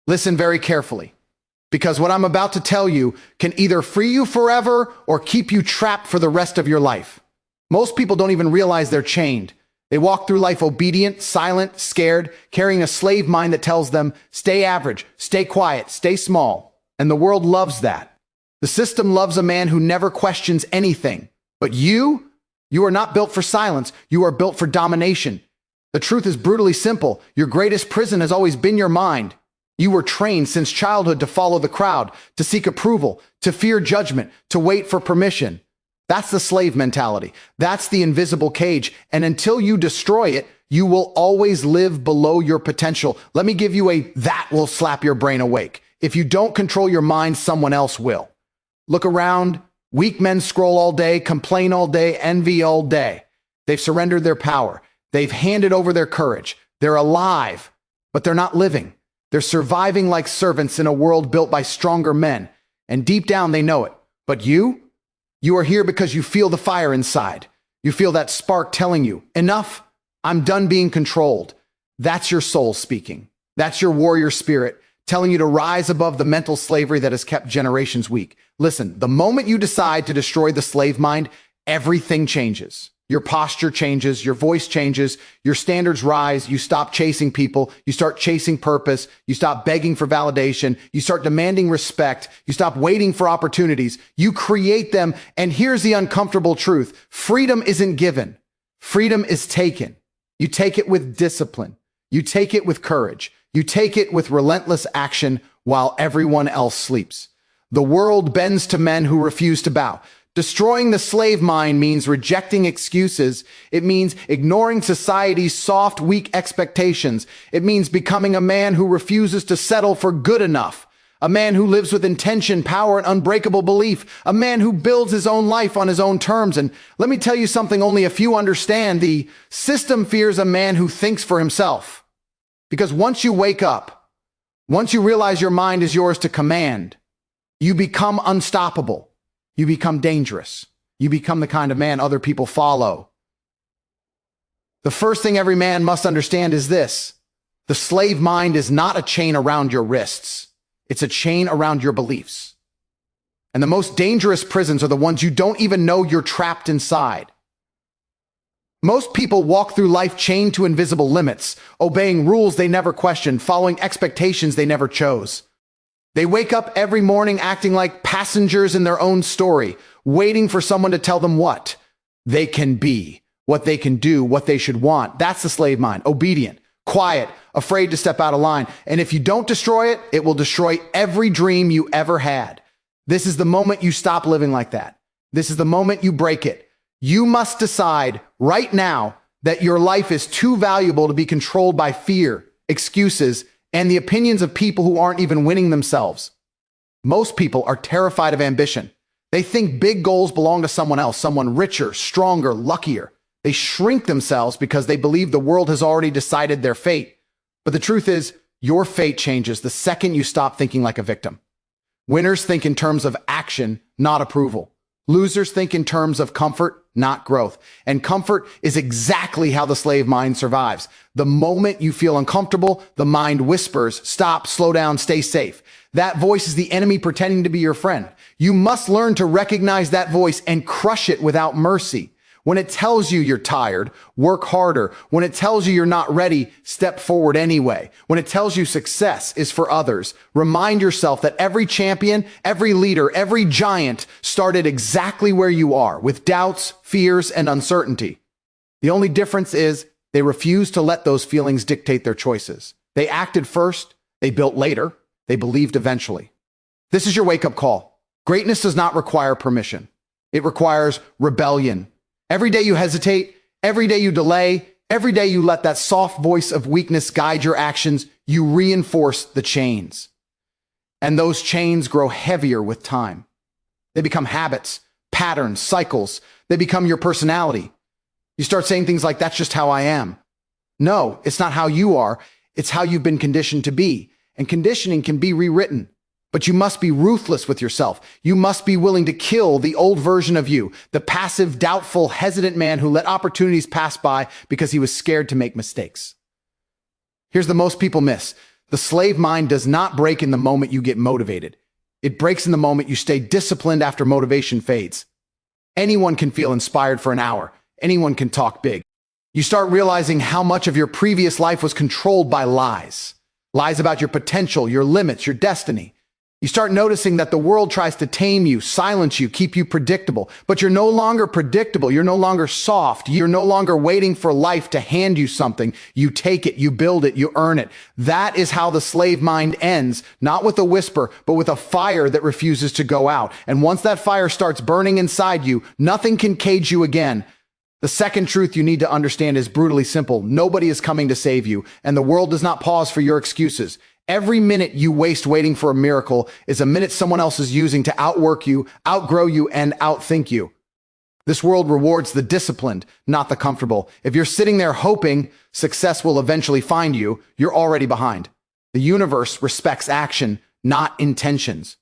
Listen very carefully, because what I'm about to tell you can either free you forever or keep you trapped for the rest of your life. Most people don't even realize they're chained. They walk through life obedient, silent, scared, carrying a slave mind that tells them, stay average, stay quiet, stay small. And the world loves that. The system loves a man who never questions anything. But you are not built for silence. You are built for domination. The truth is brutally simple. Your greatest prison has always been your mind. You were trained since childhood to follow the crowd, to seek approval, to fear judgment, to wait for permission. That's the slave mentality. That's the invisible cage. And until you destroy it, you will always live below your potential. Let me give you that will slap your brain awake. If you don't control your mind, someone else will. Look around. Weak men scroll all day, complain all day, envy all day. They've surrendered their power. They've handed over their courage. They're alive, but they're not living. They're surviving like servants in a world built by stronger men. And deep down, they know it. But you are here because you feel the fire inside. You feel that spark telling you, enough, I'm done being controlled. That's your soul speaking. That's your warrior spirit telling you to rise above the mental slavery that has kept generations weak. Listen, the moment you decide to destroy the slave mind, everything changes. Your posture changes, your voice changes, your standards rise, you stop chasing people, you start chasing purpose, you stop begging for validation, you start demanding respect, you stop waiting for opportunities, you create them, and here's the uncomfortable truth. Freedom isn't given. Freedom is taken. You take it with discipline. You take it with courage. You take it with relentless action while everyone else sleeps. The world bends to men who refuse to bow. Destroying the slave mind means rejecting excuses. It means ignoring society's soft, weak expectations. It means becoming a man who refuses to settle for good enough. A man who lives with intention, power, and unbreakable belief. A man who builds his own life on his own terms. And let me tell you something only a few understand. The system fears a man who thinks for himself. Because once you wake up, once you realize your mind is yours to command, you become unstoppable. You become dangerous. You become the kind of man other people follow. The first thing every man must understand is this. The slave mind is not a chain around your wrists. It's a chain around your beliefs. And the most dangerous prisons are the ones you don't even know you're trapped inside. Most people walk through life chained to invisible limits, obeying rules they never questioned, following expectations they never chose. They wake up every morning acting like passengers in their own story, waiting for someone to tell them what they can be, what they can do, what they should want. That's the slave mind. Obedient, quiet, afraid to step out of line. And if you don't destroy it, it will destroy every dream you ever had. This is the moment you stop living like that. This is the moment you break it. You must decide right now that your life is too valuable to be controlled by fear, excuses, and the opinions of people who aren't even winning themselves. Most people are terrified of ambition. They think big goals belong to someone else, someone richer, stronger, luckier. They shrink themselves because they believe the world has already decided their fate. But the truth is, your fate changes the second you stop thinking like a victim. Winners think in terms of action, not approval. Losers think in terms of comfort, not growth. And comfort is exactly how the slave mind survives. The moment you feel uncomfortable, the mind whispers, stop, slow down, stay safe. That voice is the enemy pretending to be your friend. You must learn to recognize that voice and crush it without mercy. When it tells you you're tired, work harder. When it tells you you're not ready, step forward anyway. When it tells you success is for others, remind yourself that every champion, every leader, every giant started exactly where you are, with doubts, fears, and uncertainty. The only difference is they refused to let those feelings dictate their choices. They acted first, they built later, they believed eventually. This is your wake-up call. Greatness does not require permission. It requires rebellion. Every day you hesitate, every day you delay, every day you let that soft voice of weakness guide your actions, you reinforce the chains. And those chains grow heavier with time. They become habits, patterns, cycles. They become your personality. You start saying things like, that's just how I am. No, it's not how you are. It's how you've been conditioned to be. And conditioning can be rewritten. But you must be ruthless with yourself. You must be willing to kill the old version of you, the passive, doubtful, hesitant man who let opportunities pass by because he was scared to make mistakes. Here's the most people miss. The slave mind does not break in the moment you get motivated. It breaks in the moment you stay disciplined after motivation fades. Anyone can feel inspired for an hour. Anyone can talk big. You start realizing how much of your previous life was controlled by lies. Lies about your potential, your limits, your destiny. You start noticing that the world tries to tame you, silence you, keep you predictable. But you're no longer predictable. You're no longer soft. You're no longer waiting for life to hand you something. You take it, you build it, you earn it. That is how the slave mind ends, not with a whisper, but with a fire that refuses to go out. And once that fire starts burning inside you, nothing can cage you again. The second truth you need to understand is brutally simple. Nobody is coming to save you, and the world does not pause for your excuses. Every minute you waste waiting for a miracle is a minute someone else is using to outwork you, outgrow you, and outthink you. This world rewards the disciplined, not the comfortable. If you're sitting there hoping success will eventually find you, you're already behind. The universe respects action, not intentions.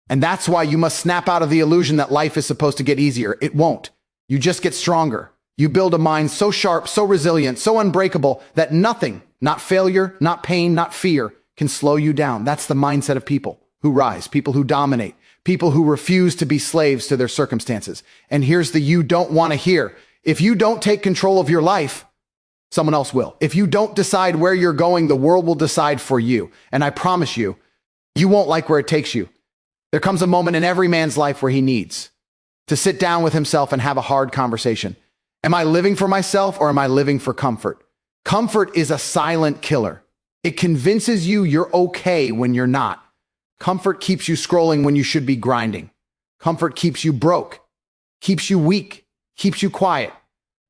And that's why you must snap out of the illusion that life is supposed to get easier. It won't. You just get stronger. You build a mind so sharp, so resilient, so unbreakable that nothing, not failure, not pain, not fear, can slow you down. That's the mindset of people who rise, people who dominate, people who refuse to be slaves to their circumstances. And here's the you don't want to hear. If you don't take control of your life, someone else will. If you don't decide where you're going, the world will decide for you. And I promise you, you won't like where it takes you. There comes a moment in every man's life where he needs to sit down with himself and have a hard conversation. Am I living for myself or am I living for comfort? Comfort is a silent killer. It convinces you you're okay when you're not. Comfort keeps you scrolling when you should be grinding. Comfort keeps you broke, keeps you weak, keeps you quiet.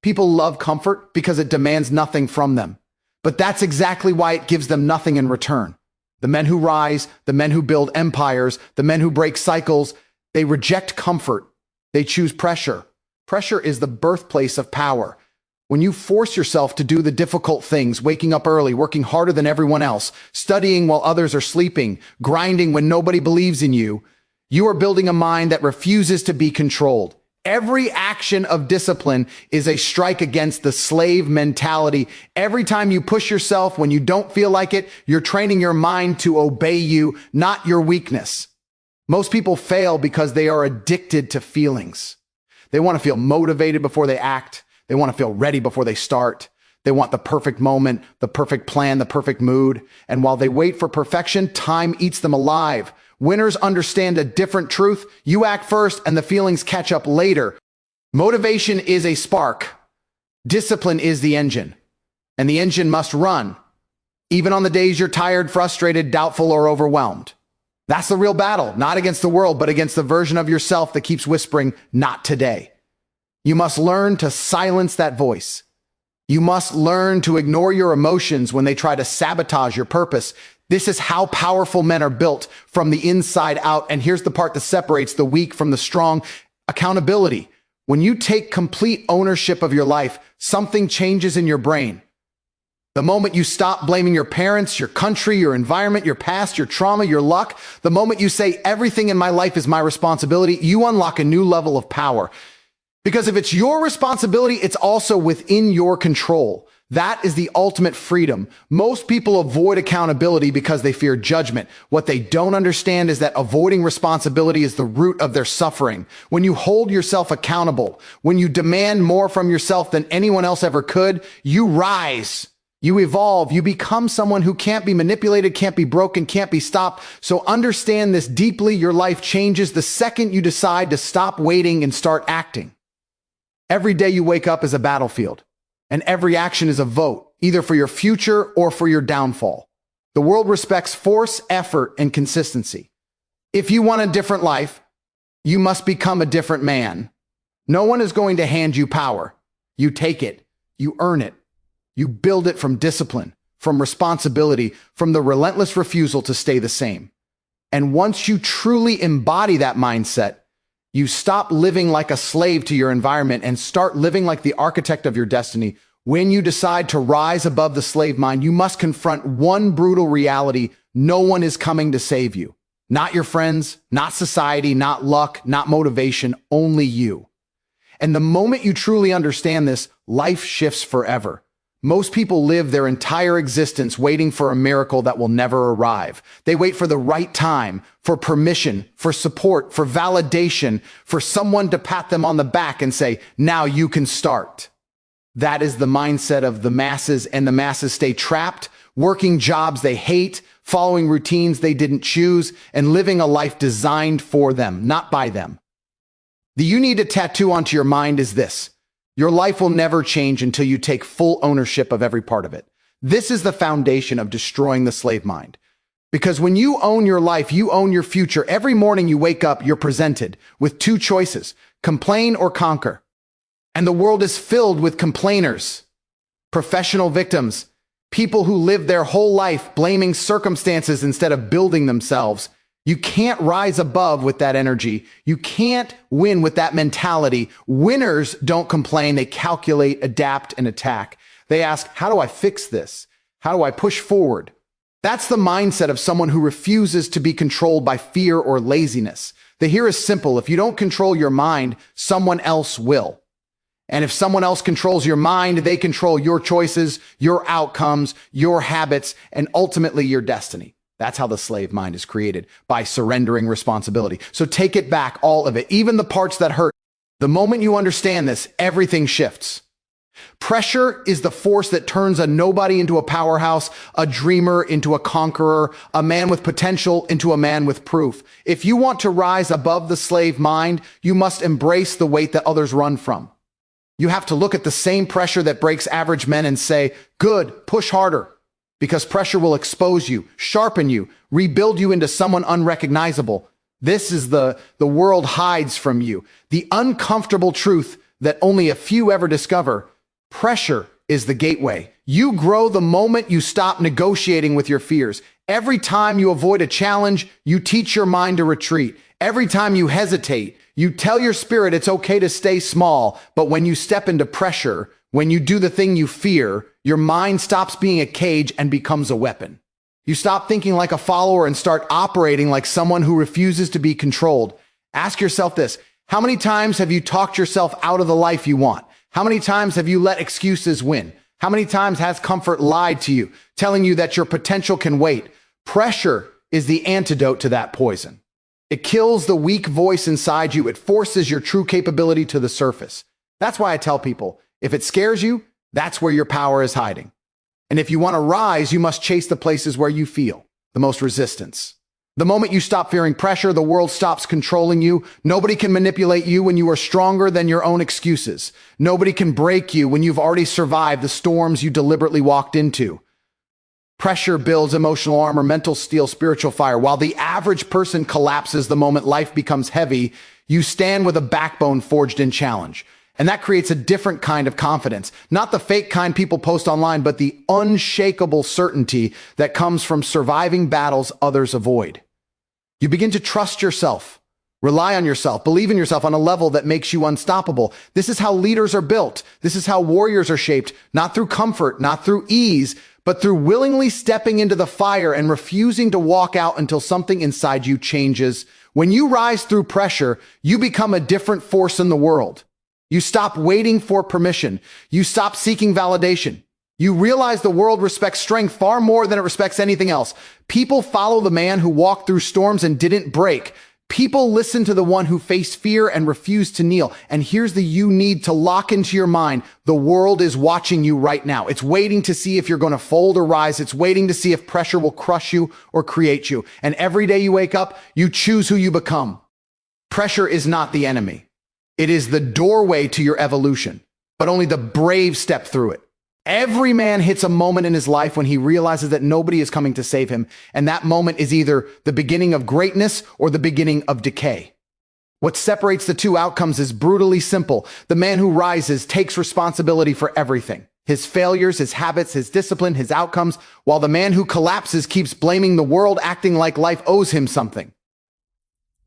People love comfort because it demands nothing from them. But that's exactly why it gives them nothing in return. The men who rise, the men who build empires, the men who break cycles, they reject comfort. They choose pressure. Pressure is the birthplace of power. When you force yourself to do the difficult things, waking up early, working harder than everyone else, studying while others are sleeping, grinding when nobody believes in you, you are building a mind that refuses to be controlled. Every action of discipline is a strike against the slave mentality. Every time you push yourself when you don't feel like it, you're training your mind to obey you, not your weakness. Most people fail because they are addicted to feelings. They want to feel motivated before they act. They want to feel ready before they start. They want the perfect moment, the perfect plan, the perfect mood. And while they wait for perfection, time eats them alive. Winners understand a different truth. You act first and the feelings catch up later. Motivation is a spark. Discipline is the engine. And the engine must run, even on the days you're tired, frustrated, doubtful, or overwhelmed. That's the real battle, not against the world, but against the version of yourself that keeps whispering, not today. You must learn to silence that voice. You must learn to ignore your emotions when they try to sabotage your purpose. This is how powerful men are built, from the inside out. And here's the part that separates the weak from the strong: accountability. When you take complete ownership of your life, something changes in your brain. The moment you stop blaming your parents, your country, your environment, your past, your trauma, your luck, the moment you say everything in my life is my responsibility, you unlock a new level of power. Because if it's your responsibility, it's also within your control. That is the ultimate freedom. Most people avoid accountability because they fear judgment. What they don't understand is that avoiding responsibility is the root of their suffering. When you hold yourself accountable, when you demand more from yourself than anyone else ever could, you rise. You evolve. You become someone who can't be manipulated, can't be broken, can't be stopped. So understand this deeply. Your life changes the second you decide to stop waiting and start acting. Every day you wake up is a battlefield, and every action is a vote, either for your future or for your downfall. The world respects force, effort, and consistency. If you want a different life, you must become a different man. No one is going to hand you power. You take it. You earn it. You build it from discipline, from responsibility, from the relentless refusal to stay the same. And once you truly embody that mindset, you stop living like a slave to your environment and start living like the architect of your destiny. When you decide to rise above the slave mind, you must confront one brutal reality: no one is coming to save you. Not your friends, not society, not luck, not motivation, only you. And the moment you truly understand this, life shifts forever. Most people live their entire existence waiting for a miracle that will never arrive. They wait for the right time, for permission, for support, for validation, for someone to pat them on the back and say, now you can start. That is the mindset of the masses, and the masses stay trapped, working jobs they hate, following routines they didn't choose, and living a life designed for them, not by them. The you need to tattoo onto your mind is this: your life will never change until you take full ownership of every part of it. This is the foundation of destroying the slave mind. Because when you own your life, you own your future. Every morning you wake up, you're presented with two choices: complain or conquer. And the world is filled with complainers, professional victims, people who live their whole life blaming circumstances instead of building themselves. You can't rise above with that energy. You can't win with that mentality. Winners don't complain. They calculate, adapt, and attack. They ask, how do I fix this? How do I push forward? That's the mindset of someone who refuses to be controlled by fear or laziness. The here is simple. If you don't control your mind, someone else will. And if someone else controls your mind, they control your choices, your outcomes, your habits, and ultimately your destiny. That's how the slave mind is created, by surrendering responsibility. So take it back, all of it, even the parts that hurt. The moment you understand this, everything shifts. Pressure is the force that turns a nobody into a powerhouse, a dreamer into a conqueror, a man with potential into a man with proof. If you want to rise above the slave mind, you must embrace the weight that others run from. You have to look at the same pressure that breaks average men and say, good, push harder. Because pressure will expose you, sharpen you, rebuild you into someone unrecognizable. This is the world hides from you. The uncomfortable truth that only a few ever discover. Pressure is the gateway. You grow the moment you stop negotiating with your fears. Every time you avoid a challenge, you teach your mind to retreat. Every time you hesitate, you tell your spirit it's okay to stay small. But when you step into pressure, when you do the thing you fear, your mind stops being a cage and becomes a weapon. You stop thinking like a follower and start operating like someone who refuses to be controlled. Ask yourself this: how many times have you talked yourself out of the life you want? How many times have you let excuses win? How many times has comfort lied to you, telling you that your potential can wait? Pressure is the antidote to that poison. It kills the weak voice inside you. It forces your true capability to the surface. That's why I tell people, if it scares you, that's where your power is hiding. And if you want to rise, you must chase the places where you feel the most resistance. The moment you stop fearing pressure, the world stops controlling you. Nobody can manipulate you when you are stronger than your own excuses. Nobody can break you when you've already survived the storms you deliberately walked into. Pressure builds emotional armor, mental steel, spiritual fire. While the average person collapses the moment life becomes heavy, you stand with a backbone forged in challenge. And that creates a different kind of confidence. Not the fake kind people post online, but the unshakable certainty that comes from surviving battles others avoid. You begin to trust yourself, rely on yourself, believe in yourself on a level that makes you unstoppable. This is how leaders are built. This is how warriors are shaped, not through comfort, not through ease, but through willingly stepping into the fire and refusing to walk out until something inside you changes. When you rise through pressure, you become a different force in the world. You stop waiting for permission. You stop seeking validation. You realize the world respects strength far more than it respects anything else. People follow the man who walked through storms and didn't break. People listen to the one who faced fear and refused to kneel. And here's the you need to lock into your mind. The world is watching you right now. It's waiting to see if you're going to fold or rise. It's waiting to see if pressure will crush you or create you. And every day you wake up, you choose who you become. Pressure is not the enemy. It is the doorway to your evolution, but only the brave step through it. Every man hits a moment in his life when he realizes that nobody is coming to save him, and that moment is either the beginning of greatness or the beginning of decay. What separates the two outcomes is brutally simple. The man who rises takes responsibility for everything: his failures, his habits, his discipline, his outcomes, while the man who collapses keeps blaming the world, acting like life owes him something.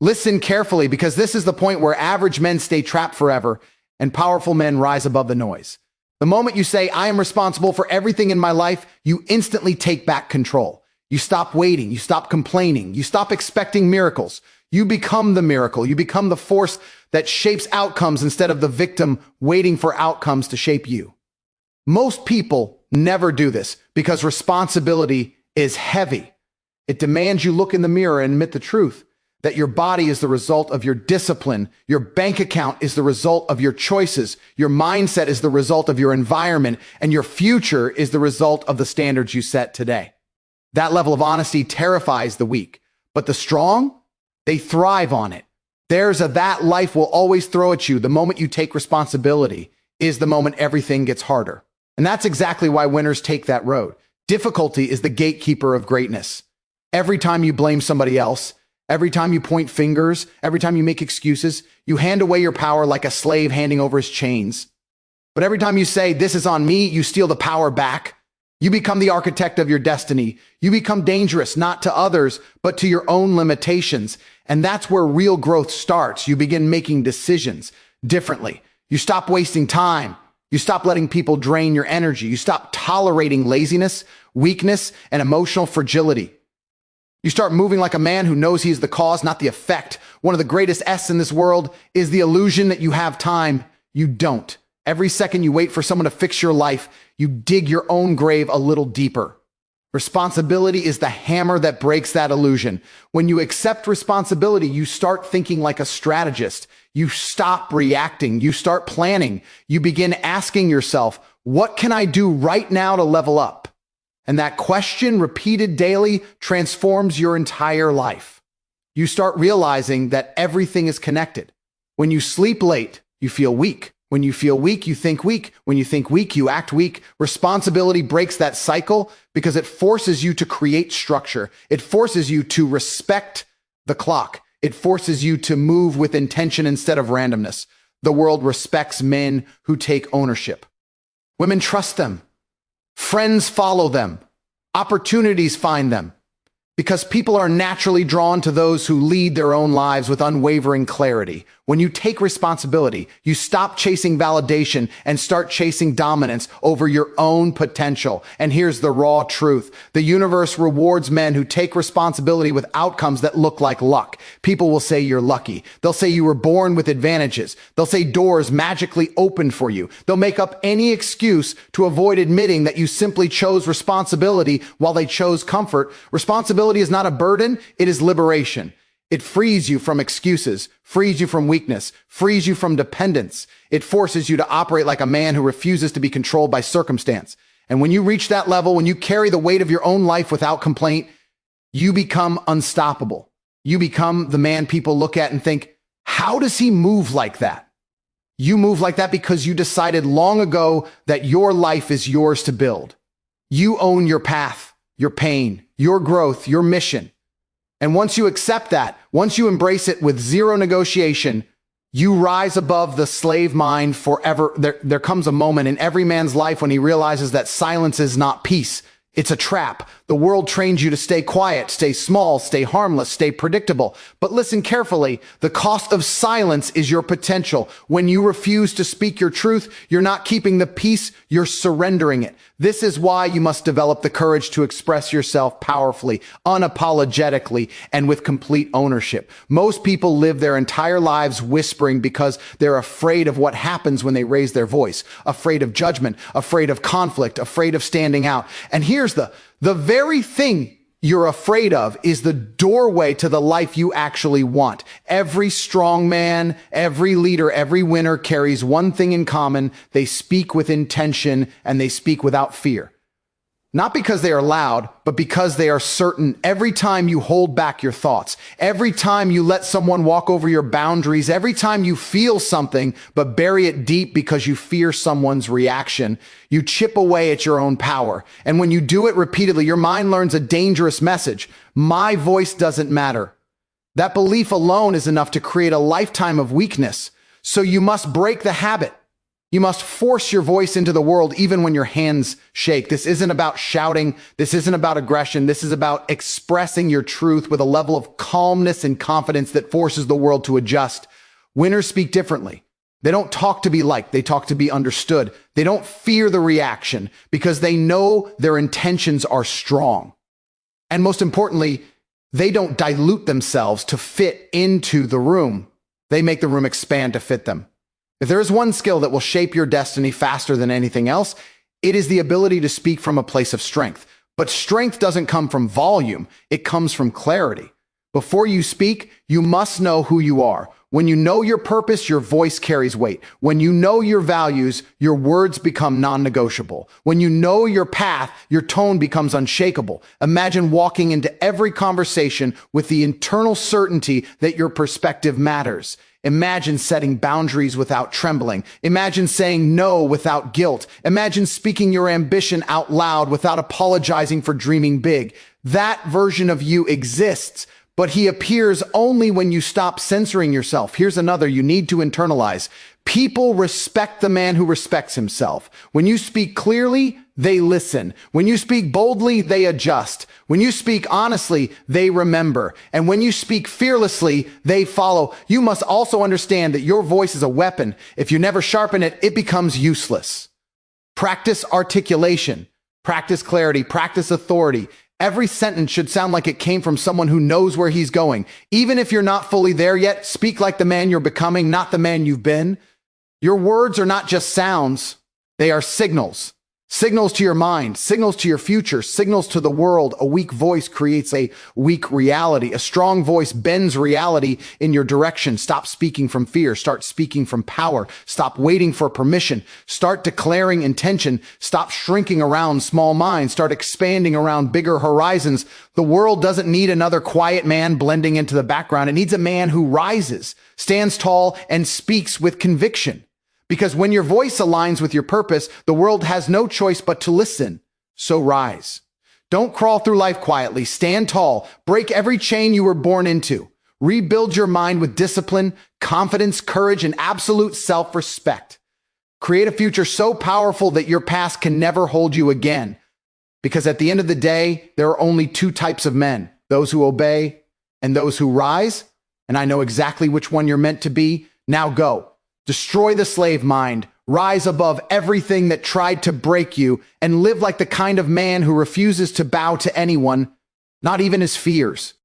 Listen carefully, because this is the point where average men stay trapped forever and powerful men rise above the noise. The moment you say, I am responsible for everything in my life, you instantly take back control. You stop waiting. You stop complaining. You stop expecting miracles. You become the miracle. You become the force that shapes outcomes instead of the victim waiting for outcomes to shape you. Most people never do this because responsibility is heavy. It demands you look in the mirror and admit the truth that your body is the result of your discipline. Your bank account is the result of your choices. Your mindset is the result of your environment, and your future is the result of the standards you set today. That level of honesty terrifies the weak, but the strong, they thrive on it. That life will always throw at you. The moment you take responsibility is the moment everything gets harder. And that's exactly why winners take that road. Difficulty is the gatekeeper of greatness. Every time you blame somebody else, every time you point fingers, every time you make excuses, you hand away your power like a slave handing over his chains. But every time you say, this is on me, you steal the power back. You become the architect of your destiny. You become dangerous, not to others, but to your own limitations. And that's where real growth starts. You begin making decisions differently. You stop wasting time. You stop letting people drain your energy. You stop tolerating laziness, weakness, and emotional fragility. You start moving like a man who knows he is the cause, not the effect. One of the greatest S's in this world is the illusion that you have time. You don't. Every second you wait for someone to fix your life, you dig your own grave a little deeper. Responsibility is the hammer that breaks that illusion. When you accept responsibility, you start thinking like a strategist. You stop reacting. You start planning. You begin asking yourself, what can I do right now to level up? And that question, repeated daily, transforms your entire life. You start realizing that everything is connected. When you sleep late, you feel weak. When you feel weak, you think weak. When you think weak, you act weak. Responsibility breaks that cycle because it forces you to create structure. It forces you to respect the clock. It forces you to move with intention instead of randomness. The world respects men who take ownership. Women trust them. Friends follow them. Opportunities find them. Because people are naturally drawn to those who lead their own lives with unwavering clarity. When you take responsibility, you stop chasing validation and start chasing dominance over your own potential. And here's the raw truth. The universe rewards men who take responsibility with outcomes that look like luck. People will say you're lucky. They'll say you were born with advantages. They'll say doors magically opened for you. They'll make up any excuse to avoid admitting that you simply chose responsibility while they chose comfort. Responsibility is not a burden, it is liberation. It frees you from excuses, frees you from weakness, frees you from dependence. It forces you to operate like a man who refuses to be controlled by circumstance. And when you reach that level, when you carry the weight of your own life without complaint, you become unstoppable. You become the man people look at and think, how does he move like that? You move like that because you decided long ago that your life is yours to build. You own your path, your pain, your growth, your mission. And once you accept that, once you embrace it with zero negotiation, you rise above the slave mind forever. There comes a moment in every man's life when he realizes that silence is not peace. It's a trap. The world trains you to stay quiet, stay small, stay harmless, stay predictable. But listen carefully. The cost of silence is your potential. When you refuse to speak your truth, you're not keeping the peace, you're surrendering it. This is why you must develop the courage to express yourself powerfully, unapologetically, and with complete ownership. Most people live their entire lives whispering because they're afraid of what happens when they raise their voice, afraid of judgment, afraid of conflict, afraid of standing out. And here's the very thing you're afraid of is the doorway to the life you actually want. Every strong man, every leader, every winner carries one thing in common. They speak with intention and they speak without fear. Not because they are loud, but because they are certain. Every time you hold back your thoughts, every time you let someone walk over your boundaries, every time you feel something but bury it deep because you fear someone's reaction, you chip away at your own power. And when you do it repeatedly, your mind learns a dangerous message. My voice doesn't matter. That belief alone is enough to create a lifetime of weakness. So you must break the habit. You must force your voice into the world even when your hands shake. This isn't about shouting. This isn't about aggression. This is about expressing your truth with a level of calmness and confidence that forces the world to adjust. Winners speak differently. They don't talk to be liked. They talk to be understood. They don't fear the reaction because they know their intentions are strong. And most importantly, they don't dilute themselves to fit into the room. They make the room expand to fit them. If there is one skill that will shape your destiny faster than anything else, It is the ability to speak from a place of strength. But strength doesn't come from volume, it comes from clarity. Before you speak, you must know who you are. When you know your purpose, your voice carries weight. When you know your values, your words become non-negotiable. When you know your path, your tone becomes unshakable. Imagine walking into every conversation with the internal certainty that your perspective matters. Imagine setting boundaries without trembling. Imagine saying no without guilt. Imagine speaking your ambition out loud without apologizing for dreaming big. That version of you exists. But he appears only when you stop censoring yourself. Here's another you need to internalize. People respect the man who respects himself. When you speak clearly, they listen. When you speak boldly, they adjust. When you speak honestly, they remember. And when you speak fearlessly, they follow. You must also understand that your voice is a weapon. If you never sharpen it, it becomes useless. Practice articulation, practice clarity, practice authority. Every sentence should sound like it came from someone who knows where he's going. Even if you're not fully there yet, speak like the man you're becoming, not the man you've been. Your words are not just sounds, they are signals. Signals to your mind, signals to your future, signals to the world. A weak voice creates a weak reality. A strong voice bends reality in your direction. Stop speaking from fear. Start speaking from power. Stop waiting for permission. Start declaring intention. Stop shrinking around small minds. Start expanding around bigger horizons. The world doesn't need another quiet man blending into the background. It needs a man who rises, stands tall, and speaks with conviction. Because when your voice aligns with your purpose, the world has no choice but to listen. So rise. Don't crawl through life quietly. Stand tall. Break every chain you were born into. Rebuild your mind with discipline, confidence, courage, and absolute self-respect. Create a future so powerful that your past can never hold you again. Because at the end of the day, there are only two types of men, those who obey and those who rise. And I know exactly which one you're meant to be. Now go. Destroy the slave mind, rise above everything that tried to break you, and live like the kind of man who refuses to bow to anyone, not even his fears.